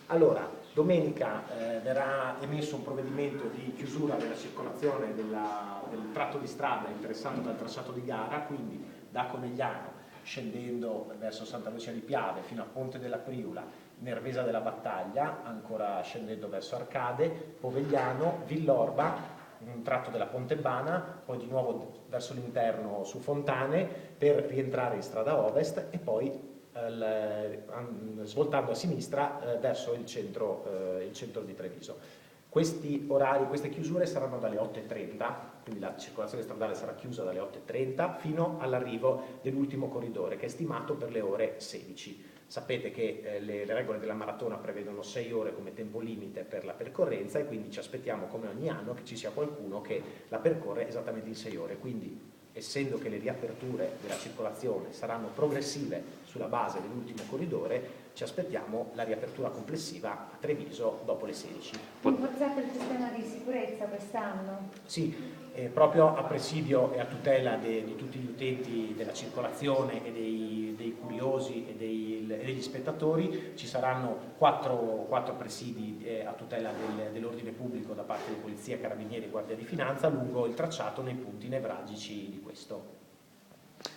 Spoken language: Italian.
Allora, domenica verrà emesso un provvedimento di chiusura della circolazione del tratto di strada interessato dal tracciato di gara, quindi da Conegliano scendendo verso Santa Lucia di Piave fino a Ponte della Priula, Nervesa della Battaglia, ancora scendendo verso Arcade, Povegliano, Villorba, un tratto della Pontebana, poi di nuovo verso l'interno su Fontane per rientrare in strada ovest e poi svoltando a sinistra verso il centro di Treviso. Questi orari, queste chiusure saranno dalle 8:30, quindi la circolazione stradale sarà chiusa dalle 8:30 fino all'arrivo dell'ultimo corridore che è stimato per le ore 16. Sapete che le regole della maratona prevedono 6 ore come tempo limite per la percorrenza e quindi ci aspettiamo come ogni anno che ci sia qualcuno che la percorre esattamente in 6 ore. Quindi, essendo che le riaperture della circolazione saranno progressive sulla base dell'ultimo corridore, ci aspettiamo la riapertura complessiva a Treviso dopo le 16. Rinforzato il sistema di sicurezza quest'anno? Sì, proprio a presidio e a tutela di tutti gli utenti della circolazione e dei curiosi e degli spettatori ci saranno quattro presidi a tutela dell'ordine pubblico da parte di Polizia, Carabinieri e Guardia di Finanza lungo il tracciato nei punti nevralgici di questo.